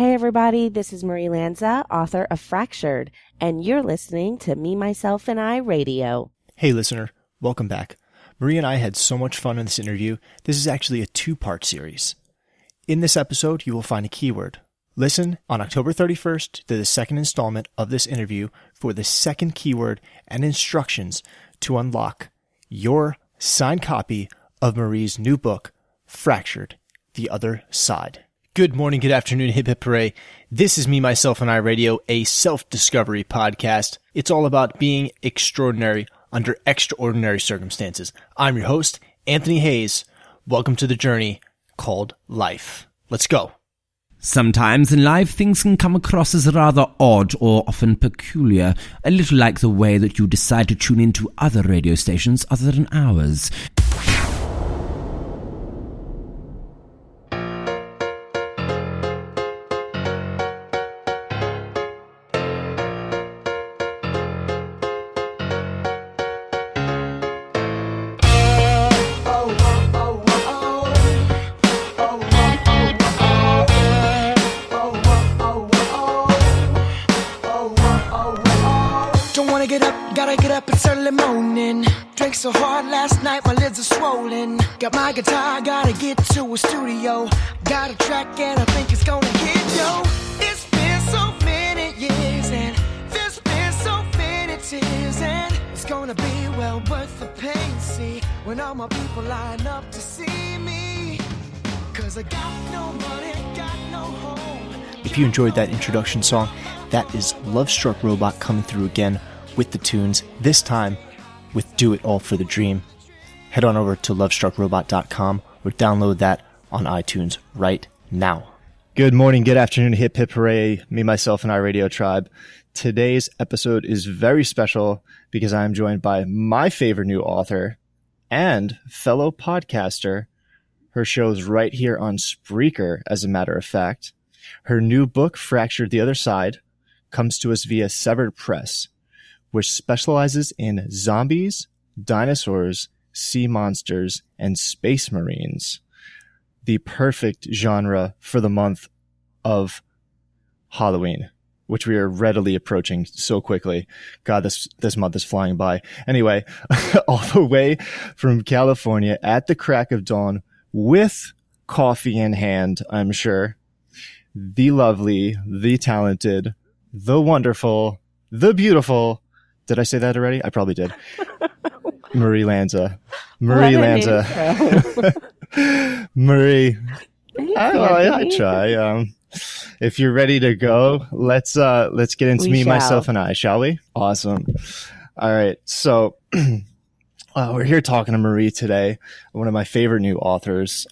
Hey everybody, this is Marie Lanza, author of Fractured, and you're listening to Me, Myself, and I Radio. Hey listener, welcome back. Marie and I had so much fun in this interview. This is actually a two-part series. In this episode, you will find a keyword. Listen on October 31st to the second installment of this interview for the second keyword and instructions to unlock your signed copy of Marie's new book, Fractured, The Other Side. Good morning, good afternoon, hip hip hooray. This is Me, Myself, and I Radio, a self-discovery podcast. It's all about being extraordinary under extraordinary circumstances. I'm your host, Anthony Hayes. Welcome to the journey called life. Let's go. Sometimes in life, things can come across as rather odd or often peculiar, a little like the way that you decide to tune into other radio stations other than ours. So hard last night, my lids are swollen. Got my guitar, gotta get to a studio. Got a track and I think it's gonna hit, yo. It's been so many years and there's been so many tears, and it's gonna be well worth the pain, see, when all my people line up to see me. Cause I got no money, got no home. If you enjoyed that introduction song, that is Love Struck Robot coming through again with the tunes, this time with Do It All for the Dream. Head on over to lovestruckrobot.com or download that on iTunes right now. Good morning, good afternoon, hip hip hooray, me, myself, and I Radio Tribe. Today's episode is very special because I am joined by my favorite new author and fellow podcaster. Her show's right here on Spreaker, as a matter of fact. Her new book, Fractured, The Other Side, comes to us via Severed Press, which specializes in zombies, dinosaurs, sea monsters, and space marines. The perfect genre for the month of Halloween, which we are readily approaching so quickly. God, this month is flying by. Anyway, all the way from California at the crack of dawn with coffee in hand, I'm sure, the lovely, the talented, the wonderful, the beautiful, did I say that already? I probably did. Marie Lanza. Marie Lanza. Marie. I try. If you're ready to go, let's get into Me, Myself, and I, shall we? Awesome. All right. So we're here talking to Marie today, one of my favorite new authors.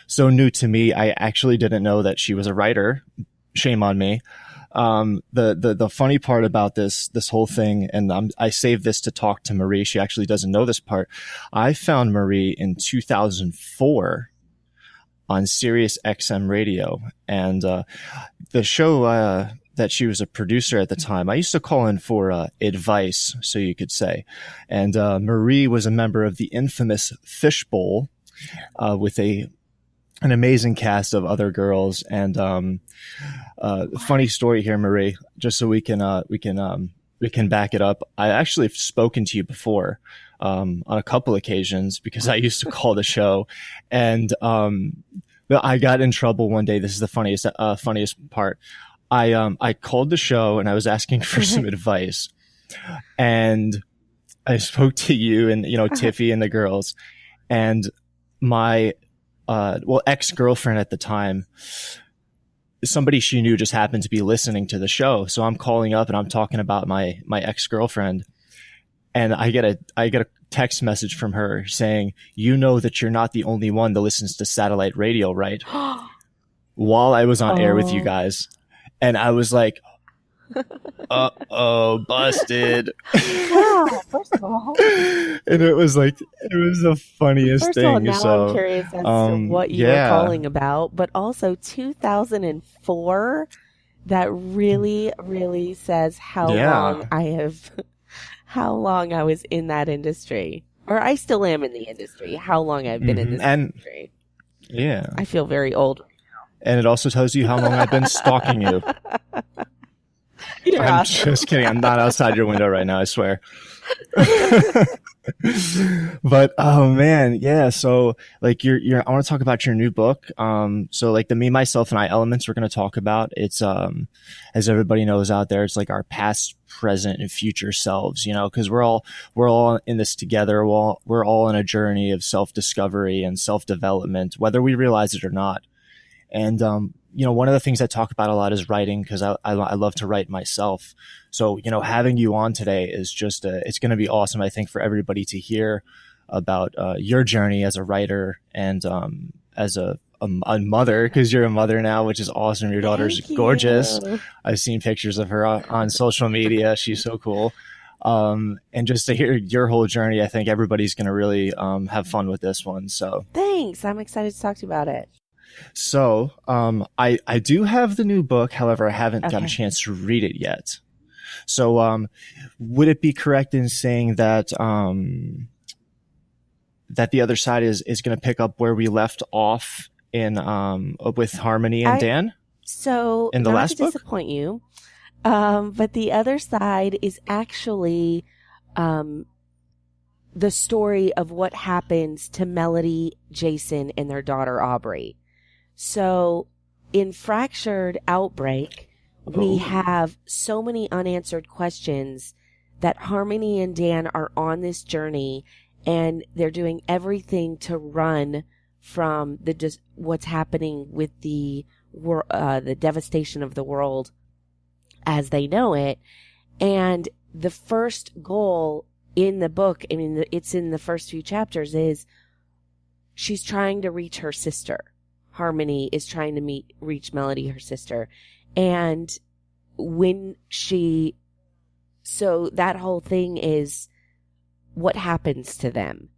So new to me, I actually didn't know that she was a writer. Shame on me. The funny part about this whole thing, and I saved this to talk to Marie. She actually doesn't know this part. I found Marie in 2004 on Sirius XM radio, and the show that she was a producer at the time, I used to call in for advice, so you could say. And Marie was a member of the infamous Fishbowl with an amazing cast of other girls. And funny story here, Marie, just so we can back it up. I actually have spoken to you before on a couple occasions because I used to call the show, and I got in trouble one day. This is the funniest part. I called the show and I was asking for some advice, and I spoke to you and Tiffy and the girls, and my ex-girlfriend at the time, somebody she knew just happened to be listening to the show. So I'm calling up and I'm talking about my ex-girlfriend, and I get a text message from her saying, "You know that you're not the only one that listens to satellite radio, right?" While I was on air with you guys. And I was like, busted. Yeah, first of all. And it was the funniest first thing. First of all, now I'm curious as to what you were calling about, but also 2004, that really, really says how long I was in that industry. Or I still am in the industry. How long I've been in this industry. Yeah. I feel very old. And it also tells you how long I've been stalking you. You're I'm awesome. just kidding. I'm not outside your window right now, I swear. But oh man, yeah. So like I want to talk about your new book. So like the me, myself, and I elements we're going to talk about. It's as everybody knows out there, it's like our past, present, and future selves. Because we're all in this together. We're all in a journey of self-discovery and self-development, whether we realize it or not. And one of the things I talk about a lot is writing, because I love to write myself. So, having you on today is just, it's going to be awesome, I think, for everybody to hear about your journey as a writer and as a mother, because you're a mother now, which is awesome. Your daughter's gorgeous. I've seen pictures of her on social media. She's so cool. And just to hear your whole journey, I think everybody's going to really have fun with this one. So thanks. I'm excited to talk to you about it. So, I do have the new book. However, I haven't gotten a chance to read it yet. So, would it be correct in saying that, that the other side is going to pick up where we left off in, with Harmony and Dan? So, in the last book? Not to disappoint you, but the other side is actually, the story of what happens to Melody, Jason, and their daughter, Aubrey. So in Fractured Outbreak, we have so many unanswered questions that Harmony and Dan are on this journey, and they're doing everything to run from what's happening with the devastation of the world as they know it. And the first goal in the book, I mean, it's in the first few chapters, is she's trying to reach her sister. Harmony is trying to reach Melody, her sister. And so that whole thing is what happens to them.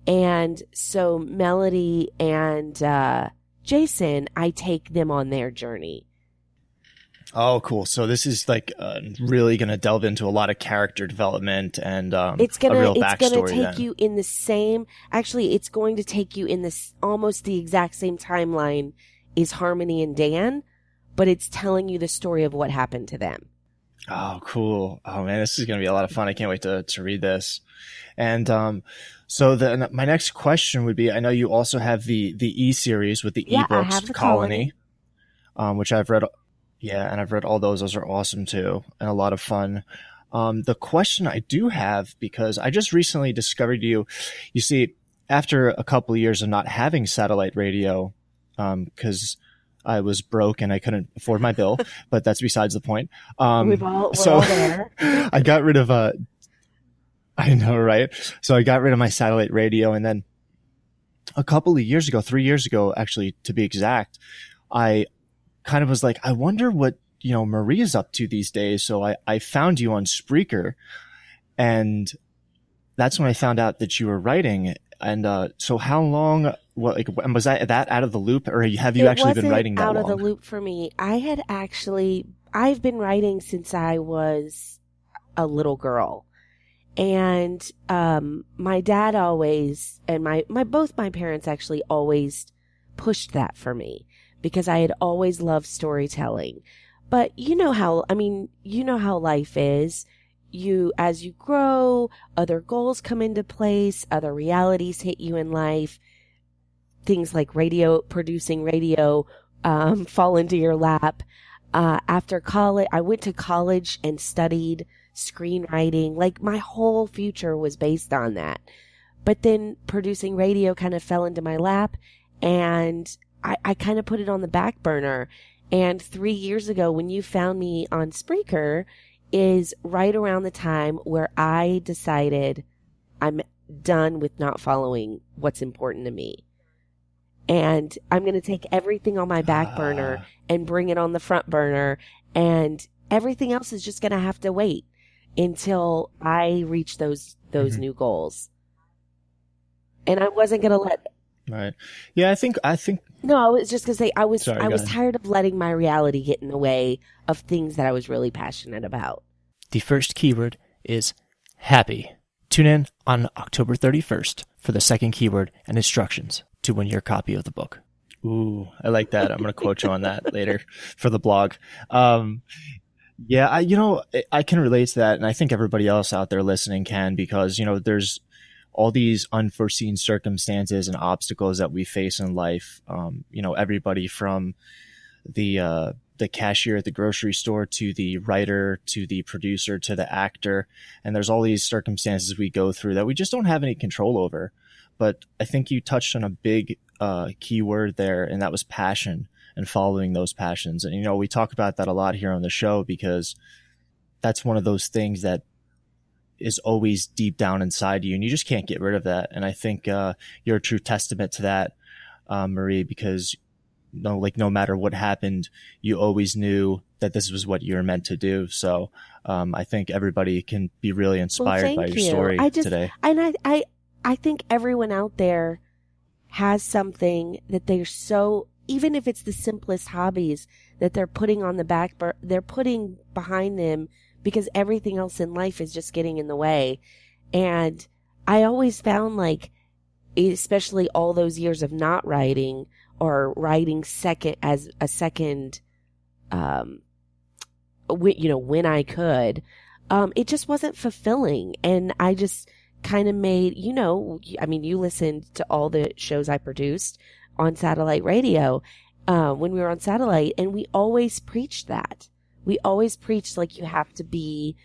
And so Melody and Jason, I take them on their journey. Oh, cool. So this is like really going to delve into a lot of character development and it's gonna, a real backstory. It's going to take you in the same, actually, it's going to take you in this almost the exact same timeline is Harmony and Dan, but it's telling you the story of what happened to them. Oh, cool. Oh man, this is going to be a lot of fun. I can't wait to read this. And so my next question would be, I know you also have the e-series with the ebooks, Colony. Which I've read. Yeah, and I've read all those. Those are awesome too, and a lot of fun. The question I do have, because I just recently discovered you see, after a couple of years of not having satellite radio, because I was broke and I couldn't afford my bill, but that's besides the point. We're all there. I got rid of I know, right? So I got rid of my satellite radio, and then a couple of years ago, 3 years ago, actually, to be exact, I kind of was like, I wonder what, Marie is up to these days. So I found you on Spreaker, and that's when I found out that you were writing. And so how long, was that out of the loop, or have you actually been writing that long? It wasn't out of the loop for me. I've been writing since I was a little girl. And my dad always, and both my parents actually always pushed that for me, because I had always loved storytelling. But you know how life is. As you grow, other goals come into place, other realities hit you in life. Things like producing radio, fall into your lap. After college, I went to college and studied screenwriting. Like, my whole future was based on that. But then producing radio kind of fell into my lap, and I kind of put it on the back burner. And 3 years ago, when you found me on Spreaker, is right around the time where I decided I'm done with not following what's important to me. And I'm going to take everything on my back burner and bring it on the front burner. And everything else is just going to have to wait until I reach those new goals. And I wasn't going to let... Right. Yeah, I think. No, I was just going to say, I was tired of letting my reality get in the way of things that I was really passionate about. The first keyword is happy. Tune in on October 31st for the second keyword and instructions to win your copy of the book. Ooh, I like that. I'm going to quote you on that later for the blog. Yeah, I can relate to that. And I think everybody else out there listening can, because, there's all these unforeseen circumstances and obstacles that we face in life. Everybody from the cashier at the grocery store to the writer to the producer to the actor. And there's all these circumstances we go through that we just don't have any control over. But I think you touched on a big key word there, and that was passion and following those passions. And, we talk about that a lot here on the show, because that's one of those things that is always deep down inside you, and you just can't get rid of that. And I think you're a true testament to that, Marie, because no matter what happened, you always knew that this was what you were meant to do. So I think everybody can be really inspired by your story today. And I think everyone out there has something that they're so, even if it's the simplest hobbies that they're putting on the back, they're putting behind them because everything else in life is just getting in the way. And I always found, like, especially all those years of not writing, or writing as a second, when I could, it just wasn't fulfilling. And I just kind of made, you listened to all the shows I produced on satellite radio when we were on satellite, and we always preached that. We always preached, like, you have to be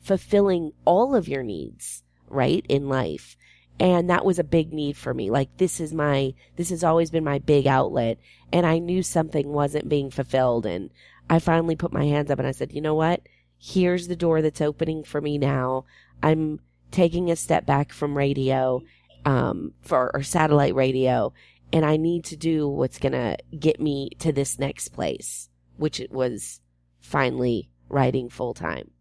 fulfilling all of your needs, right, in life. And that was a big need for me. Like, this has always been my big outlet. And I knew something wasn't being fulfilled. And I finally put my hands up and I said, you know what? Here's the door that's opening for me now. I'm taking a step back from radio, or satellite radio. And I need to do what's going to get me to this next place, which it was finally writing full time.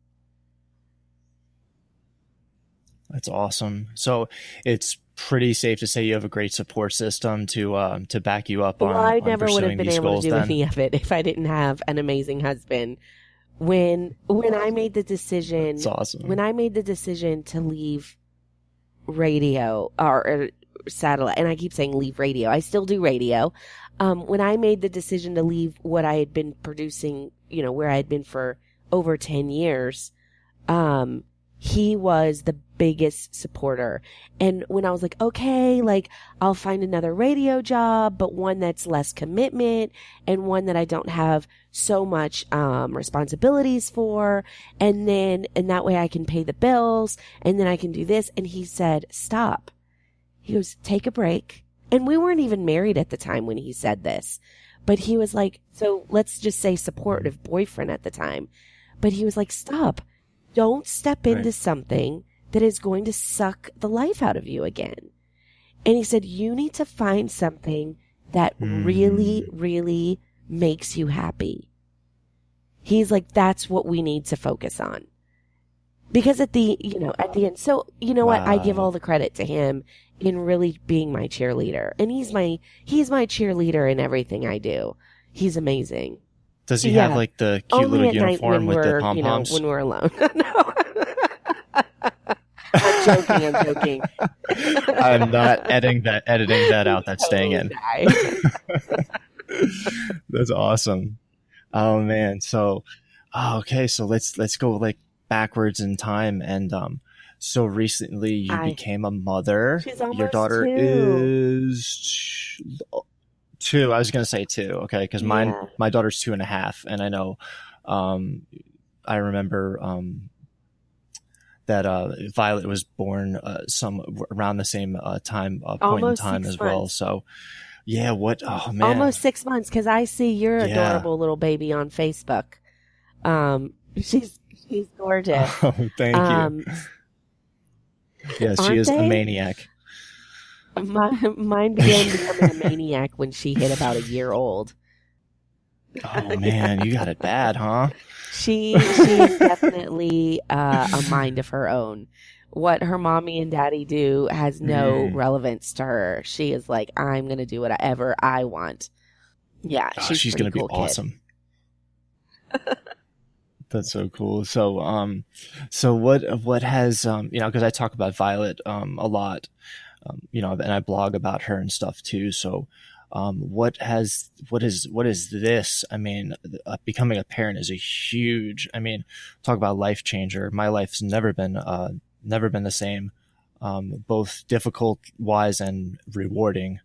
That's awesome. So it's pretty safe to say you have a great support system to back you up on. Well, I on never would have been able to do any of it if I didn't have an amazing husband. When I made the decision, that's awesome. When I made the decision to leave radio or satellite, and I keep saying leave radio, I still do radio. When I made the decision to leave what I had been producing, where I had been for over 10 years, he was the biggest supporter. And when I was like, okay, like, I'll find another radio job, but one that's less commitment and one that I don't have so much responsibilities for, and that way I can pay the bills, and then I can do this. And he said, stop. He goes, take a break. And we weren't even married at the time when he said this, but he was like, so let's just say supportive boyfriend at the time. But he was like, stop. Don't step into something that is going to suck the life out of you again. And he said, you need to find something that really, really makes you happy. He's like, that's what we need to focus on. Because at the end, so what? I give all the credit to him in really being my cheerleader. And he's my cheerleader in everything I do. He's amazing. Does he have, like, the cute only little uniform with the pom-poms? When we're alone. No. I'm joking. I'm not editing that out. That's staying in. That's awesome. Oh, man. So, okay. So let's go, like, backwards in time. And so recently you became a mother. She's almost Your daughter 2. is 2. I was going to say 2. Okay. Because my daughter's 2.5. And I know, I remember, that, Violet was born, around the same, time, point in time as well. So yeah, oh man. Almost 6 months. Cause I see your adorable little baby on Facebook. She's gorgeous. Oh, thank you. Yes, she is a maniac. Mine began becoming a maniac when she hit about a year old. Oh man, you got it bad, huh? She's definitely a mind of her own. What her mommy and daddy do has no relevance to her. She is like, I'm going to do whatever I want. Yeah, she's going to be awesome. That's so cool. So, so what has, because I talk about Violet, a lot. and I blog about her and stuff too. So, what is this? I mean, becoming a parent is a huge, talk about life changer. My life's never been the same, both difficult wise and rewarding.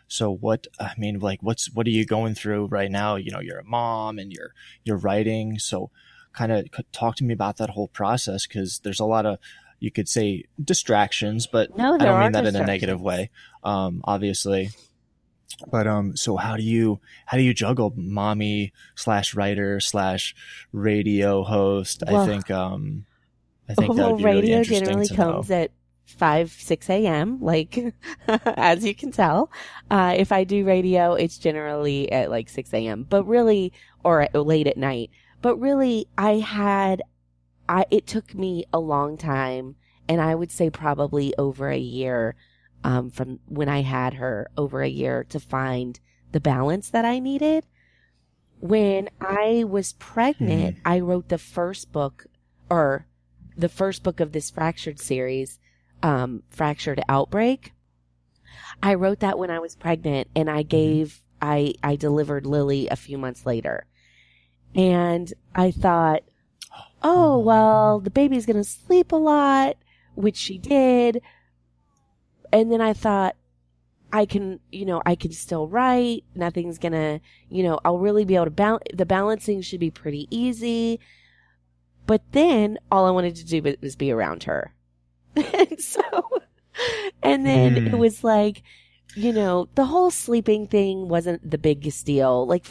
So what are you going through right now? You're a mom and you're writing. So kind of talk to me about that whole process. 'Cause there's a lot of, you could say distractions, but No, I there don't are mean that in a distractions. negative way. Obviously. But, so how do you juggle mommy / writer / radio host? Well, I think that would be really radio interesting generally to know. comes at 5-6 a.m. like as you can tell. If I do radio, it's generally at like 6 a.m. but really, or late at night. But really, it took me a long time, and I would say probably over a year, from when I had her, over a year, to find the balance that I needed. When I was pregnant, I wrote the first book of this Fractured series, Fractured Outbreak. I wrote that when I was pregnant, and I delivered Lily a few months later. And I thought, oh, well, the baby's going to sleep a lot, which she did. And then I thought, I can still write. Nothing's going to, I'll really be able to the balancing should be pretty easy. But then all I wanted to do was be around her. And then it was like, the whole sleeping thing wasn't the biggest deal. Like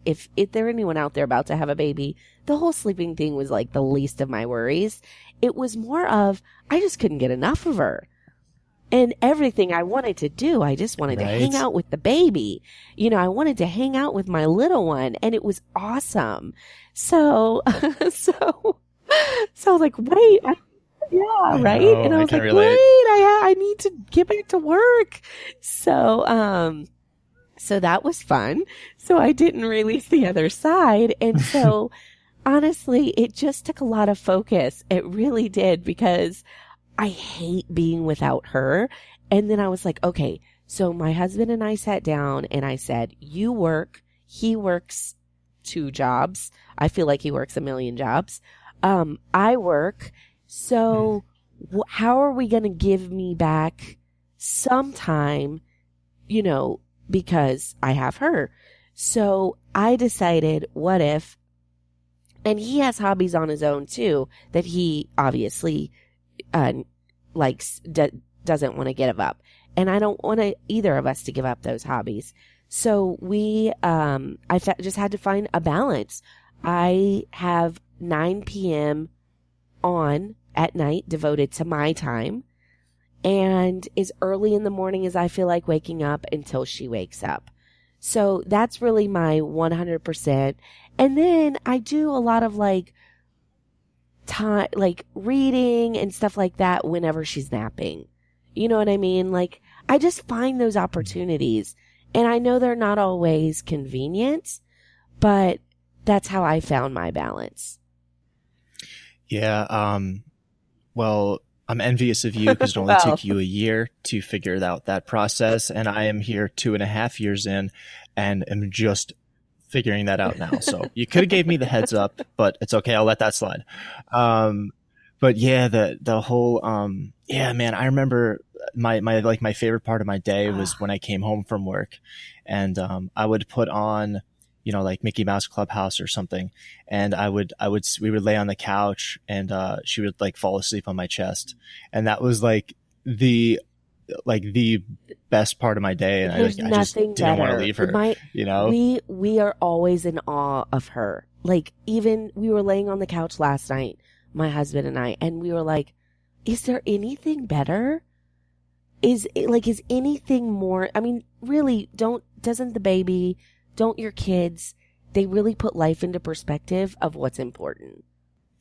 if there anyone out there about to have a baby, the whole sleeping thing was like the least of my worries. It was more of, I just couldn't get enough of her. And everything I wanted to do, I just wanted to hang out with the baby. I wanted to hang out with my little one, and it was awesome. So I was like, wait, right? And I was like, relate. wait, I need to get back to work. So that was fun. So I didn't release the other side. And so honestly, it just took a lot of focus. It really did, because I hate being without her. And then I was like, okay, so my husband and I sat down and I said, you work, he works 2 jobs. I feel like he works a million jobs. I work. So how are we going to give me back some time, because I have her. So I decided, what if, and he has hobbies on his own too, that he obviously doesn't want to give up. And I don't want either of us to give up those hobbies. So just had to find a balance. I have 9 p.m. on at night devoted to my time, and as early in the morning as I feel like waking up until she wakes up. So that's really my 100%. And then I do a lot of time, reading and stuff like that whenever she's napping. You know what I mean? I just find those opportunities, and I know they're not always convenient, but that's how I found my balance. Yeah. Well, I'm envious of you, because it only took you a year to figure out that process. And I am here 2.5 years in and am just figuring that out now. So you could have gave me the heads up, but it's okay. I'll let that slide. But yeah, the whole, man, I remember my favorite part of my day was when I came home from work, and, I would put on, Mickey Mouse Clubhouse or something. And we would lay on the couch, and, she would fall asleep on my chest. And that was the best part of my day. And I just didn't want to leave her, We are always in awe of her. Even we were laying on the couch last night, my husband and I, and we were like, is there anything better? Is anything more? I mean, really, doesn't the baby, don't your kids, they really put life into perspective of what's important.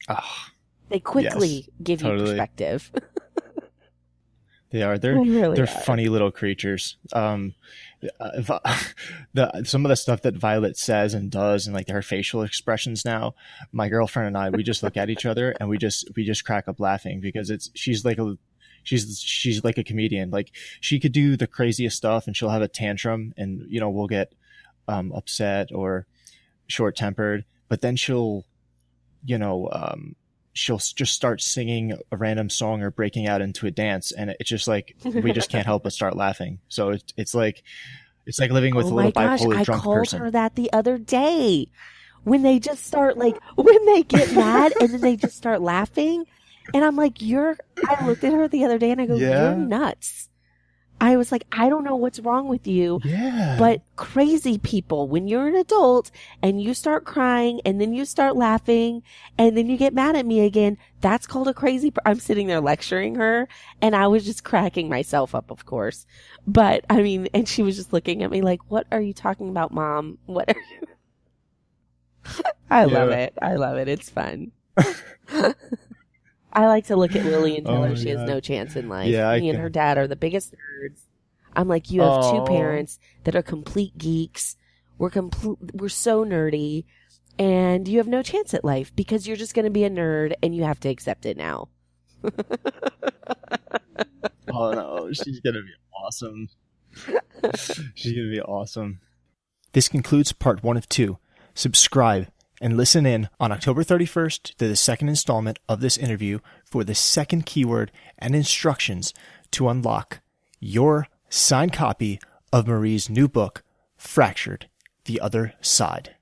Oh, they quickly give you perspective. They are. They're funny little creatures. Some of the stuff that Violet says and does, and her facial expressions now, my girlfriend and I, we just look at each other and we just crack up laughing, because she's she's like a comedian. Like she could do the craziest stuff and she'll have a tantrum and, you know, we'll get upset or short tempered, but then she'll just start singing a random song or breaking out into a dance. And it's just like, we just can't help but start laughing. So it's like living with a little bipolar drunk called person. her that the other day. When they just start when they get mad and then they just start laughing. And I'm like, I looked at her the other day and I go, You're nuts. I was like, I don't know what's wrong with you. Yeah. But crazy people, when you're an adult and you start crying and then you start laughing and then you get mad at me again, that's called a crazy I'm sitting there lecturing her and I was just cracking myself up, of course. But I mean, and she was just looking at me like, what are you talking about, Mom? What are you? I love it. I love it. It's fun. I like to look at Lily and tell her she has no chance in life. Yeah, Me and her dad are the biggest nerds. I'm like, you have two parents that are complete geeks. We're so nerdy, and you have no chance at life because you're just going to be a nerd, and you have to accept it now. Oh no, she's going to be awesome. She's going to be awesome. This concludes part 1 of 2. Subscribe and listen in on October 31st to the second installment of this interview for the second keyword and instructions to unlock your signed copy of Marie's new book, Fractured: The Other Side.